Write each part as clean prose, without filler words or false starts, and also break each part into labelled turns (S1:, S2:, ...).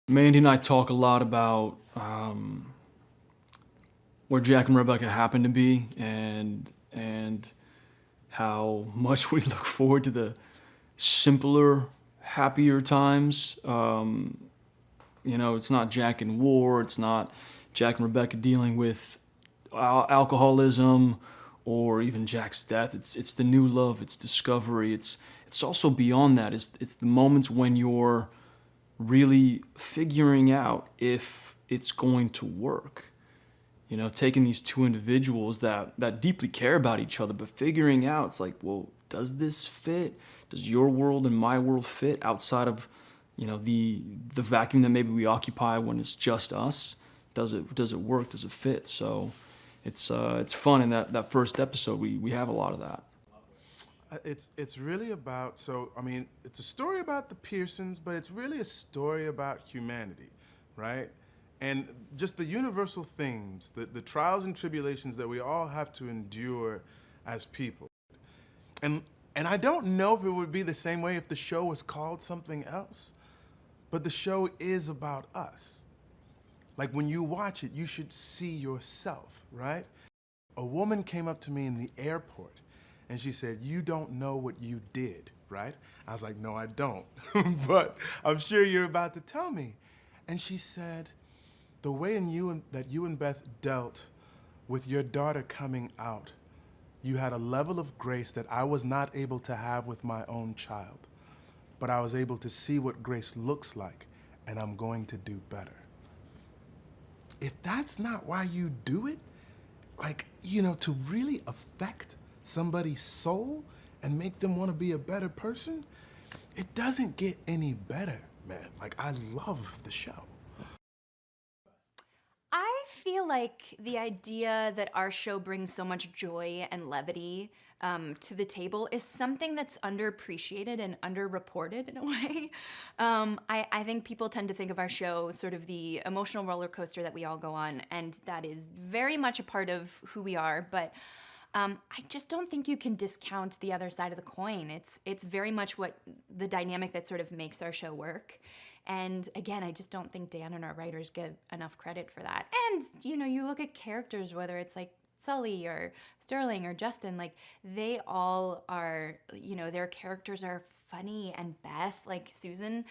S1: Mandy and I talk a lot about where Jack and Rebecca happen to be, and how much we look forward to the simpler, happier times. You know, it's not Jack in war. It's not Jack and Rebecca dealing with alcoholism or even Jack's death. It's the new love. It's discovery. It's also beyond that. It's the moments when you're really figuring out if it's going to work. You know, taking these two individuals that deeply care about each other, but figuring out, it's like, well, does this fit? Does your world and my world fit outside of, you know, the vacuum that maybe we occupy when it's just us? Does it work? Does it fit? So it's fun. In that first episode, we have a lot of that.
S2: It's really about, so, I mean, it's a story about the Pearsons, but it's really a story about humanity, right? And just the universal themes, the trials and tribulations that we all have to endure as people. And I don't know if it would be the same way if the show was called something else, but the show is about us. Like, when you watch it, you should see yourself, right? A woman came up to me in the airport and she said, "You don't know what you did," right? I was like, "No, I don't," but I'm sure you're about to tell me. And she said, "The way that you and Beth dealt with your daughter coming out, you had a level of grace that I was not able to have with my own child. But I was able to see what grace looks like, and I'm going to do better." If that's not why you do it, like, you know, to really affect somebody's soul and make them want to be a better person, it doesn't get any better, man. Like, I love the show.
S3: I feel like the idea that our show brings so much joy and levity to the table is something that's underappreciated and underreported in a way. I think people tend to think of our show sort of the emotional roller coaster that we all go on, and that is very much a part of who we are, but I just don't think you can discount the other side of the coin. It's very much what the dynamic that sort of makes our show work. And again, I just don't think Dan and our writers give enough credit for that. And, you know, you look at characters, whether it's like Sully or Sterling or Justin, like they all are, you know, their characters are funny, and Beth, like Susan,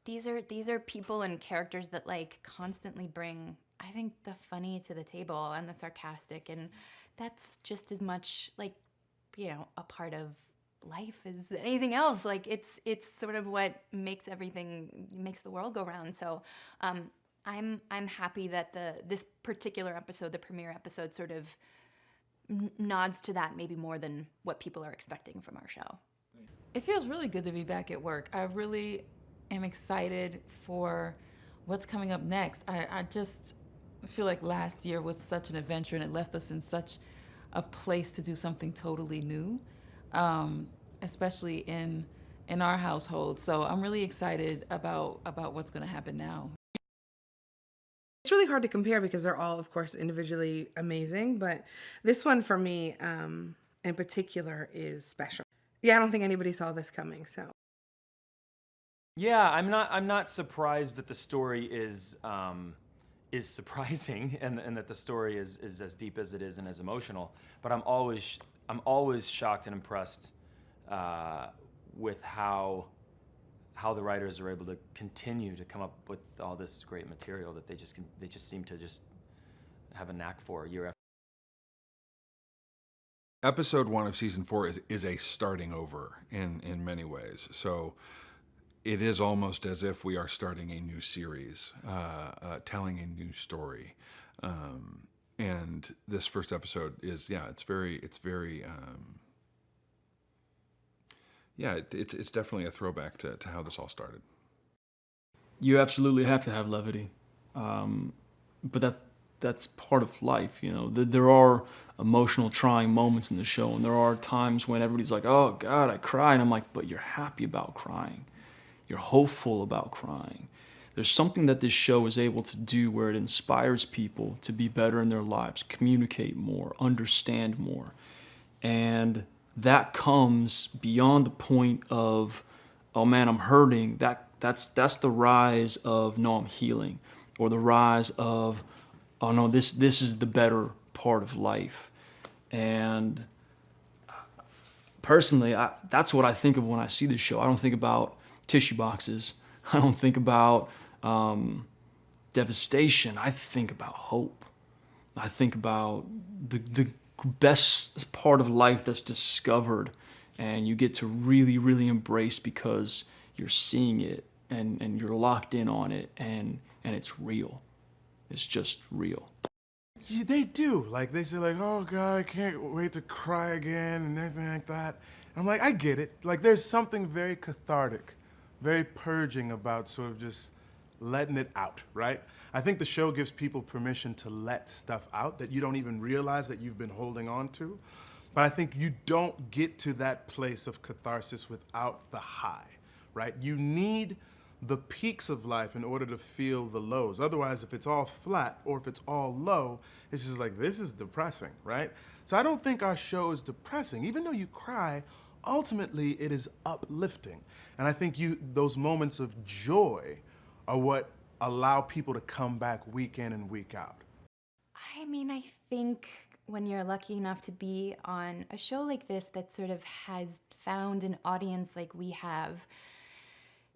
S3: these are people and characters that like constantly bring, I think, the funny to the table and the sarcastic, and that's just as much like, you know, a part of life as anything else. Like it's sort of what makes the world go round. So I'm happy that this particular episode, the premiere episode, sort of nods to that maybe more than what people are expecting from our show.
S4: It feels really good to be back at work. I really am excited for what's coming up next. I just feel like last year was such an adventure, and it left us in such a place to do something totally new. Especially in our household. So I'm really excited about what's going to happen now.
S5: It's really hard to compare because they're all, of course, individually amazing, but this one for me in particular is special. Yeah, I don't think anybody saw this coming, so.
S6: Yeah, I'm not surprised that the story is surprising and that the story is as deep as it is and as emotional, but I'm always shocked and impressed with how the writers are able to continue to come up with all this great material that they just seem to just have a knack for year after.
S7: Episode 1 of season 4 is a starting over in many ways. So it is almost as if we are starting a new series, telling a new story. And this first episode is, it's definitely a throwback to how this all started.
S1: You absolutely have to have levity, but that's part of life. You know, there are emotional, trying moments in the show, and there are times when everybody's like, "Oh God, I cried," and I'm like, "But you're happy about crying. You're hopeful about crying." There's something that this show is able to do where it inspires people to be better in their lives, communicate more, understand more, and that comes beyond the point of, "Oh man, I'm hurting." That's the rise of, "No, I'm healing," or the rise of, "Oh no, this is the better part of life." And personally, that's what I think of when I see this show. I don't think about tissue boxes. I don't think about devastation. I think about hope. I think about the best part of life that's discovered, and you get to really, really embrace because you're seeing it and you're locked in on it, and it's real. It's just real.
S2: Yeah, they do. Like, they say, like, "Oh God, I can't wait to cry again," and everything like that. I'm like, I get it. Like, there's something very cathartic, very purging about sort of just letting it out, right? I think the show gives people permission to let stuff out that you don't even realize that you've been holding on to. But I think you don't get to that place of catharsis without the high, right? You need the peaks of life in order to feel the lows. Otherwise, if it's all flat or if it's all low, it's just like, this is depressing, right? So I don't think our show is depressing. Even though you cry, ultimately it is uplifting. And I think those moments of joy are what allow people to come back week in and week out.
S3: I mean, I think when you're lucky enough to be on a show like this that sort of has found an audience like we have,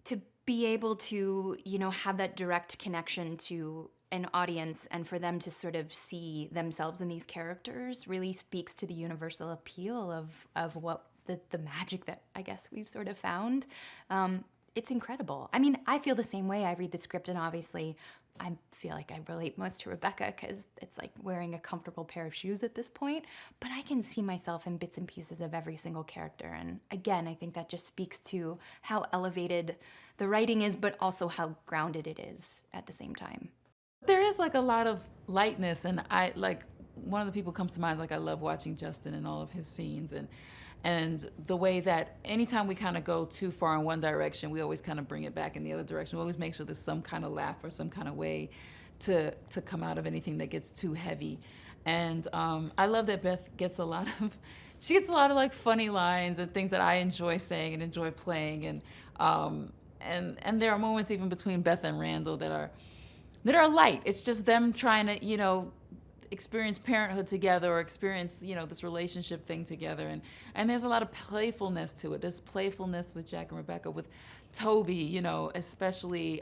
S3: to be able to, have that direct connection to an audience and for them to sort of see themselves in these characters really speaks to the universal appeal of what the magic that I guess we've sort of found. It's incredible. I mean, I feel the same way. I read the script and obviously I feel like I relate most to Rebecca because it's like wearing a comfortable pair of shoes at this point, but I can see myself in bits and pieces of every single character. And again, I think that just speaks to how elevated the writing is, but also how grounded it is at the same time.
S4: There is like a lot of lightness, and I like one of the people comes to mind, like I love watching Justin and all of his scenes, and the way that anytime we kind of go too far in one direction, we always kind of bring it back in the other direction. We always make sure there's some kind of laugh or some kind of way to come out of anything that gets too heavy. And I love that Beth gets a lot of like funny lines and things that I enjoy saying and enjoy playing. And there are moments even between Beth and Randall that are light. It's just them trying to, experience parenthood together or experience, this relationship thing together. And there's a lot of playfulness to it. There's playfulness with Jack and Rebecca, with Toby, especially,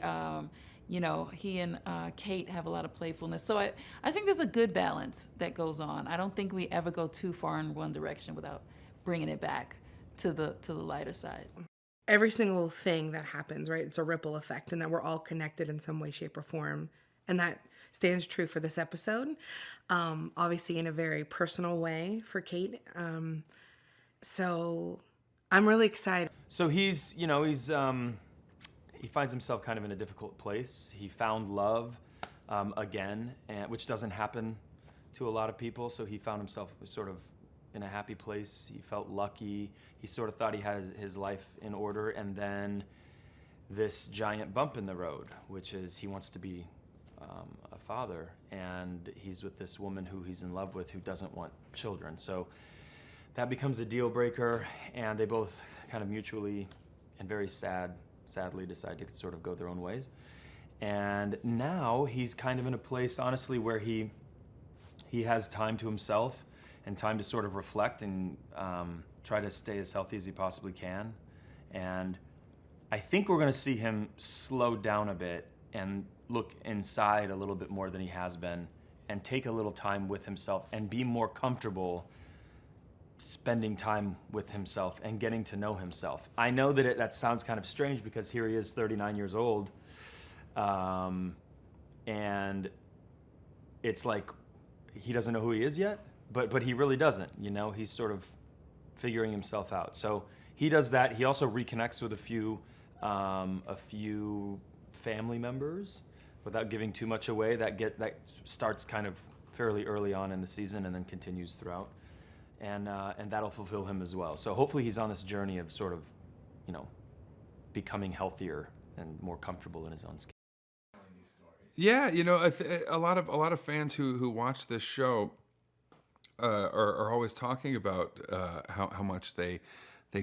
S4: he and Kate have a lot of playfulness. So I think there's a good balance that goes on. I don't think we ever go too far in one direction without bringing it back to the lighter side.
S5: Every single thing that happens, right? It's a ripple effect, and that we're all connected in some way, shape, or form. And that stands true for this episode, obviously in a very personal way for Kate. So I'm really excited.
S6: So he finds himself kind of in a difficult place. He found love again, which doesn't happen to a lot of people. So he found himself sort of in a happy place. He felt lucky. He sort of thought he had his life in order, and then this giant bump in the road, which is he wants to be a father, and he's with this woman who he's in love with who doesn't want children. So that becomes a deal breaker, and they both kind of mutually and very sadly decide to sort of go their own ways. And now he's kind of in a place, honestly, where he has time to himself and time to sort of reflect and try to stay as healthy as he possibly can. And I think we're going to see him slow down a bit and look inside a little bit more than he has been and take a little time with himself and be more comfortable spending time with himself and getting to know himself. I know that that sounds kind of strange because here he is, 39 years old, and it's like he doesn't know who he is yet, but he really doesn't, he's sort of figuring himself out. So he does that. He also reconnects with a few family members without giving too much away, that starts kind of fairly early on in the season and then continues throughout, and that'll fulfill him as well. So hopefully he's on this journey of sort of, becoming healthier and more comfortable in his own skin.
S7: Yeah, a lot of fans who watch this show are always talking about how much they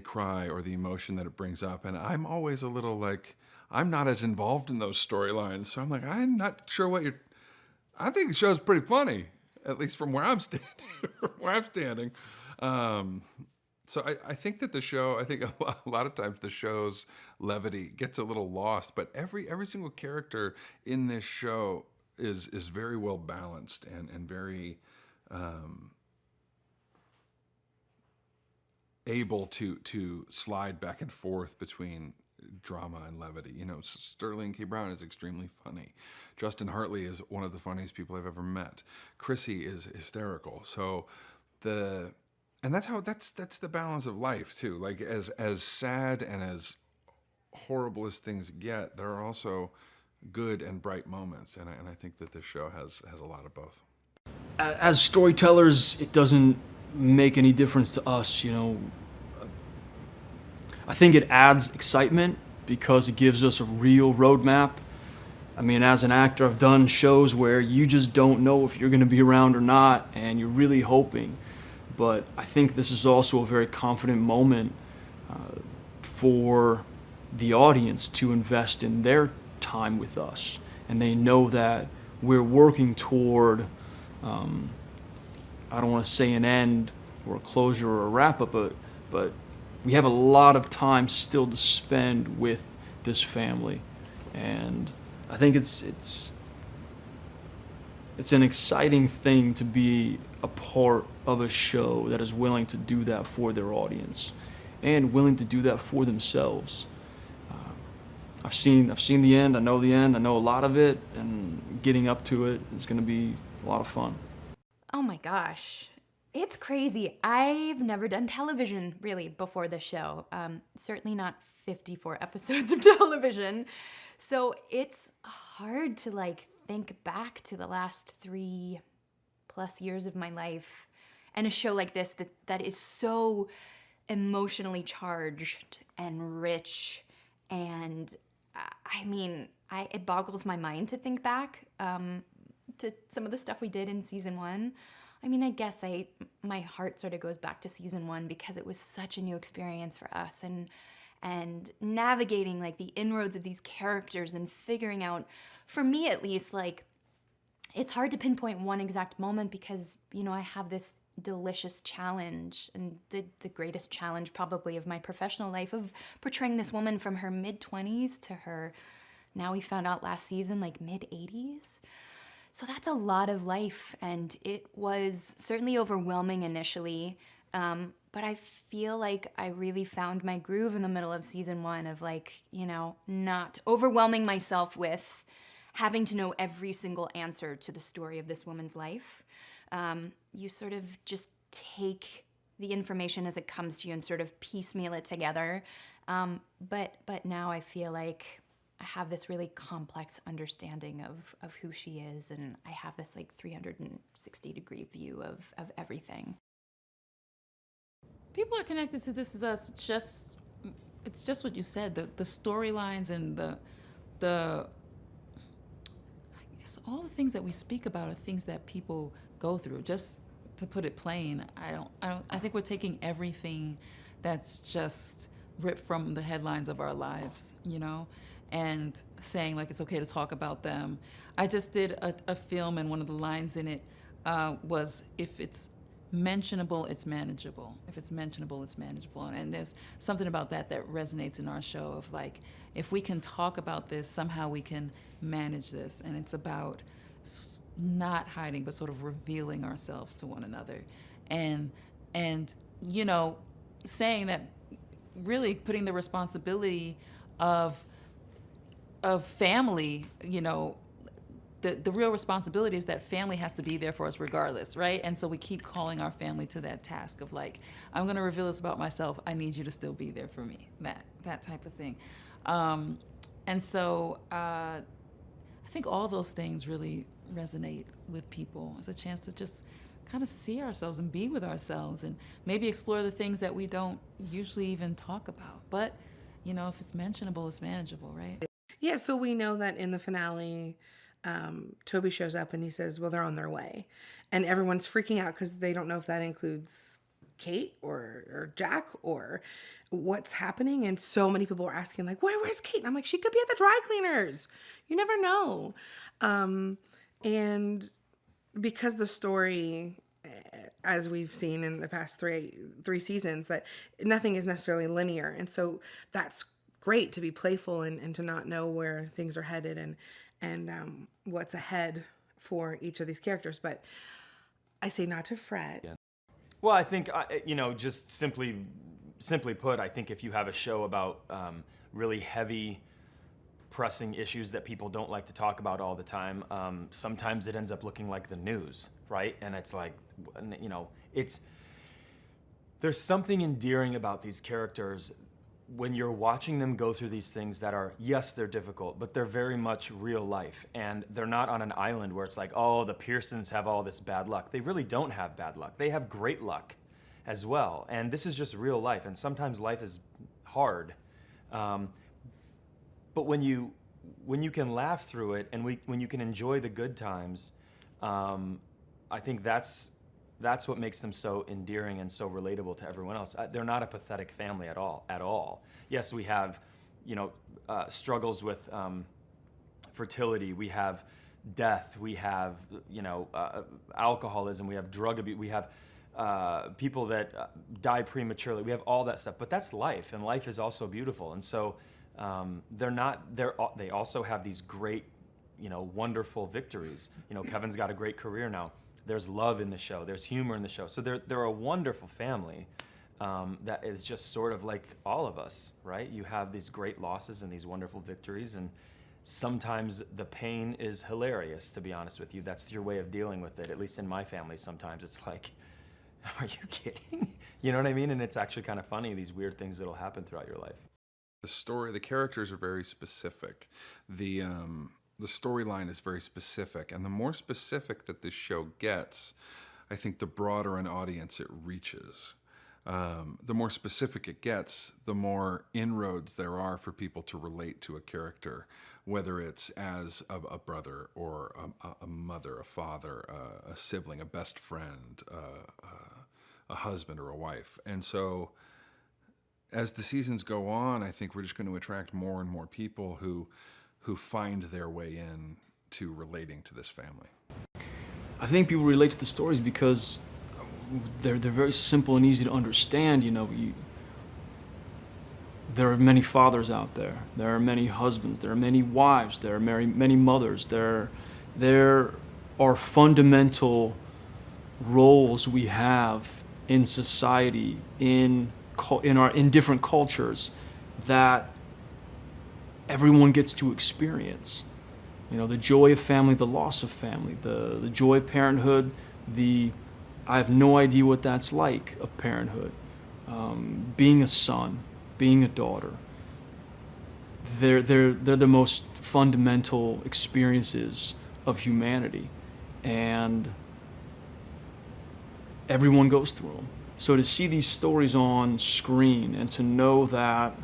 S7: cry or the emotion that it brings up, and I'm always a little like, I'm not as involved in those storylines, so I'm like, I'm not sure what you're. I think the show's pretty funny, at least from where I'm standing. So I think that the show, I think a lot of times the show's levity gets a little lost, but every single character in this show is very well balanced and very able to slide back and forth between drama and levity. Sterling K. Brown is extremely funny. Justin Hartley is one of the funniest people I've ever met. Chrissy is hysterical. So that's the balance of life too. Like as sad and as horrible as things get, there are also good and bright moments, and I think that this show has a lot of both.
S1: As storytellers, it doesn't make any difference to us, I think it adds excitement because it gives us a real roadmap. I mean, as an actor, I've done shows where you just don't know if you're going to be around or not, and you're really hoping. But I think this is also a very confident moment for the audience to invest in their time with us. And they know that we're working toward, I don't want to say an end or a closure or a wrap-up, but we have a lot of time still to spend with this family. And I think it's an exciting thing to be a part of a show that is willing to do that for their audience and willing to do that for themselves. I've seen the end. I know a lot of it, and getting up to it is going to be a lot of fun.
S3: Oh my gosh. It's crazy. I've never done television really before the show. Certainly not 54 episodes of television. So it's hard to think back to the last 3+ years of my life and a show like this that is so emotionally charged and rich, and it boggles my mind to think back to some of the stuff we did in season 1. I guess my heart sort of goes back to season 1 because it was such a new experience for us, and navigating the inroads of these characters and figuring out, for me at least, it's hard to pinpoint one exact moment because, I have this delicious challenge, and the greatest challenge probably of my professional life, of portraying this woman from her mid-20s to her, now we found out last season, mid-80s. So that's a lot of life, and it was certainly overwhelming initially, but I feel like I really found my groove in the middle of season 1 of not overwhelming myself with having to know every single answer to the story of this woman's life. You sort of just take the information as it comes to you and sort of piecemeal it together. But now I feel like I have this really complex understanding of who she is, and I have this 360-degree view of everything.
S4: People are connected to This Is Us. It's just what you said. The storylines and the I guess all the things that we speak about are things that people go through. Just to put it plain, I think we're taking everything that's just ripped from the headlines of our lives, and saying it's okay to talk about them. I just did a film, and one of the lines in it was, if it's mentionable, it's manageable. If it's mentionable, it's manageable. And there's something about that resonates in our show of if we can talk about this, somehow we can manage this. And it's about not hiding, but sort of revealing ourselves to one another. And saying that, really putting the responsibility of family, the real responsibility is that family has to be there for us regardless, right? And so we keep calling our family to that task of I'm going to reveal this about myself. I need you to still be there for me. That type of thing. And so I I think all those things really resonate with people. It's a chance to just kind of see ourselves and be with ourselves and maybe explore the things that we don't usually even talk about. But, you know, if it's mentionable, it's manageable, right?
S5: Yeah, so we know that in the finale, Toby shows up and he says, well, they're on their way. And everyone's freaking out because they don't know if that includes Kate or Jack or what's happening. And so many people are asking, like, where's Kate? And I'm like, she could be at the dry cleaners. You never know. And because the story, as we've seen in the past three seasons, that nothing is necessarily linear. And so that's great to be playful and to not know where things are headed and what's ahead for each of these characters. But I say not to fret.
S6: Yeah. Well, I think, you know, just simply put, I think if you have a show about really heavy, pressing issues that people don't like to talk about all the time, sometimes it ends up looking like the news, right? And it's like, you know, there's something endearing about these characters when you're watching them go through these things that are, yes, they're difficult, but they're very much real life. And they're not on an island where it's like, oh, the Pearsons have all this bad luck. They really don't have bad luck. They have great luck as well. And this is just real life. And sometimes life is hard. But when you can laugh through it and when you can enjoy the good times, I think that's what makes them so endearing and so relatable to everyone else. They're not a pathetic family at all. Yes, we have, you know, struggles with fertility. We have death. We have, you know, alcoholism. We have drug abuse. We have people that die prematurely. We have all that stuff. But that's life, and life is also beautiful. And so they also have these great, you know, wonderful victories. You know, Kevin's got a great career now. There's love in the show. There's humor in the show. So they're a wonderful family that is just sort of like all of us, right? You have these great losses and these wonderful victories, and sometimes the pain is hilarious, to be honest with you. That's your way of dealing with it. At least in my family, sometimes it's like, are you kidding? You know what I mean? And it's actually kind of funny, these weird things that'll happen throughout your life.
S7: The characters are very specific. The storyline is very specific, and the more specific that this show gets, I think the broader an audience it reaches. The more specific it gets, the more inroads there are for people to relate to a character, whether it's as a brother or a mother, a father, a sibling, a best friend, a husband or a wife. And so as the seasons go on, I think we're just going to attract more and more people who find their way in to relating to this family.
S1: I think people relate to the stories because they're very simple and easy to understand. You know, there are many fathers out there. There are many husbands. There are many wives. There are many mothers. There are fundamental roles we have in society, in different cultures, that everyone gets to experience. You know, the joy of family, the loss of family, the joy of parenthood, I have no idea what that's like of parenthood. Being a son, being a daughter. They're the most fundamental experiences of humanity, and everyone goes through them. So to see these stories on screen and to know that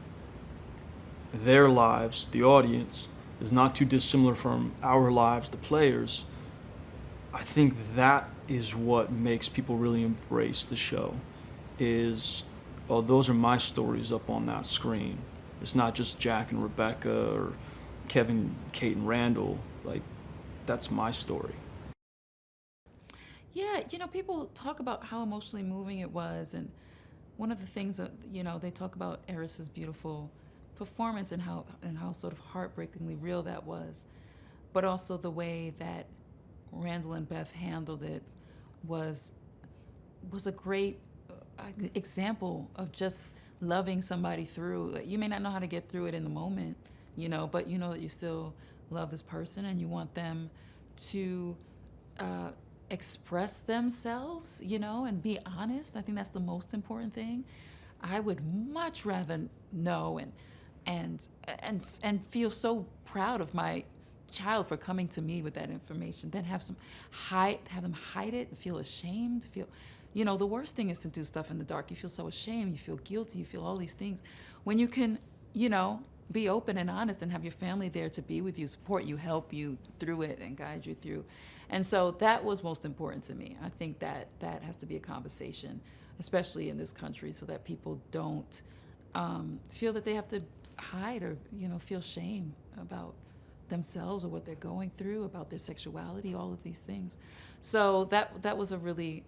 S1: their lives, the audience, is not too dissimilar from our lives, the players, I think that is what makes people really embrace the show. Is, oh, those are my stories up on that screen. It's not just Jack and Rebecca or Kevin, Kate, and Randall. Like, that's my story.
S4: Yeah, you know, people talk about how emotionally moving it was, and one of the things that, you know, they talk about Eris's beautiful performance and how sort of heartbreakingly real that was, but also the way that Randall and Beth handled it was a great example of just loving somebody through. You may not know how to get through it in the moment, you know, but you know that you still love this person and you want them to express themselves, you know, and be honest. I think that's the most important thing. I would much rather know and feel so proud of my child for coming to me with that information, then have them hide it, feel ashamed, feel, the worst thing is to do stuff in the dark. You feel so ashamed, you feel guilty, you feel all these things. When you can, be open and honest and have your family there to be with you, support you, help you through it, and guide you through. And so that was most important to me. I think that has to be a conversation, especially in this country, so that people don't feel that they have to hide or, feel shame about themselves or what they're going through, about their sexuality, all of these things. So that was a really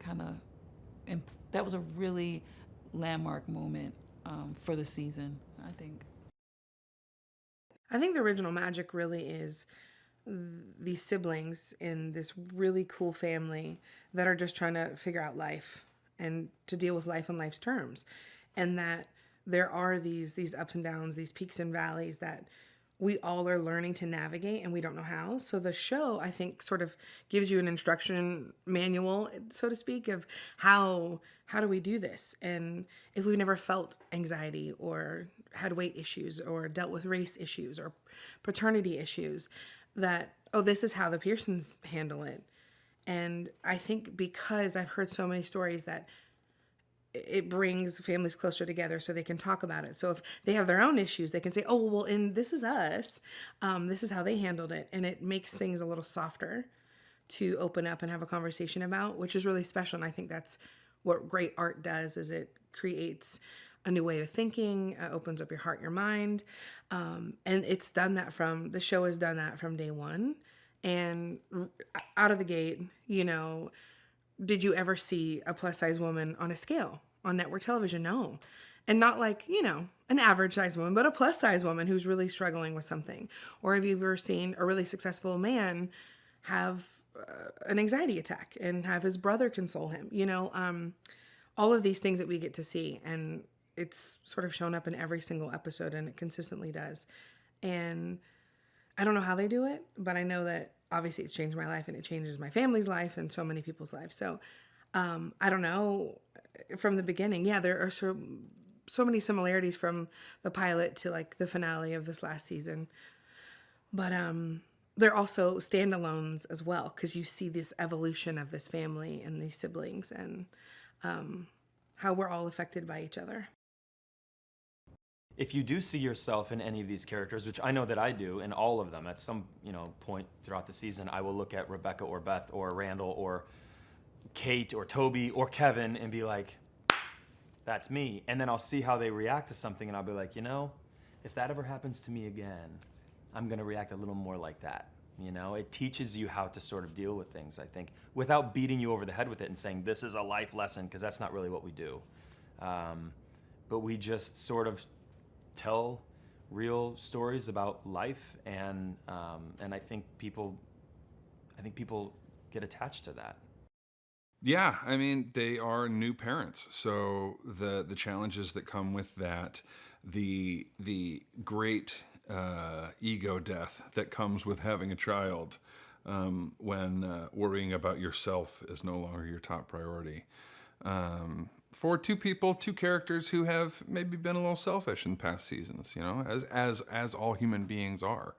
S4: that was a really landmark moment for the season, I think.
S5: I think the original magic really is these siblings in this really cool family that are just trying to figure out life and to deal with life on life's terms. And that there are these ups and downs, these peaks and valleys that we all are learning to navigate and we don't know how. So the show, I think, sort of gives you an instruction manual, so to speak, of how do we do this? And if we've never felt anxiety or had weight issues or dealt with race issues or paternity issues, that, this is how the Pearsons handle it. And I think because I've heard so many stories that it brings families closer together so they can talk about it. So if they have their own issues, they can say, and this is us. This is how they handled it. And it makes things a little softer to open up and have a conversation about, which is really special. And I think that's what great art does, is it creates a new way of thinking, opens up your heart, your mind. And it's done that the show has done that from day one. And out of the gate, did you ever see a plus size woman on a scale on network television? No. And not like, an average size woman, but a plus size woman who's really struggling with something. Or have you ever seen a really successful man have an anxiety attack and have his brother console him? All of these things that we get to see, and it's sort of shown up in every single episode, and it consistently does. And I don't know how they do it, but I know that obviously it's changed my life and it changes my family's life and so many people's lives. So I don't know, from the beginning, there are so many similarities from the pilot to like the finale of this last season. But they're also standalones as well, because you see this evolution of this family and these siblings and how we're all affected by each other.
S6: If you do see yourself in any of these characters, which I know that I do, in all of them, at some point throughout the season, I will look at Rebecca or Beth or Randall or Kate or Toby or Kevin and be like, that's me. And then I'll see how they react to something, and I'll be like, if that ever happens to me again, I'm gonna react a little more like that. It teaches you how to sort of deal with things, I think, without beating you over the head with it and saying this is a life lesson, because that's not really what we do. But we just sort of tell real stories about life, and I think people get attached to that.
S7: Yeah, I mean, they are new parents, so the challenges that come with that, the great ego death that comes with having a child, when worrying about yourself is no longer your top priority. For two characters who have maybe been a little selfish in past seasons, as all human beings are.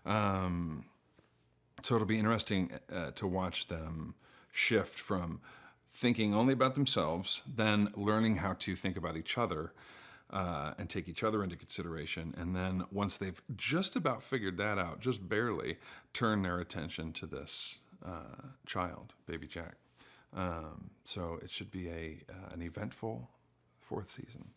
S7: So it'll be interesting to watch them shift from thinking only about themselves, then learning how to think about each other and take each other into consideration. And then once they've just about figured that out, just barely, turn their attention to this child, baby Jack. So it should be an eventful fourth season.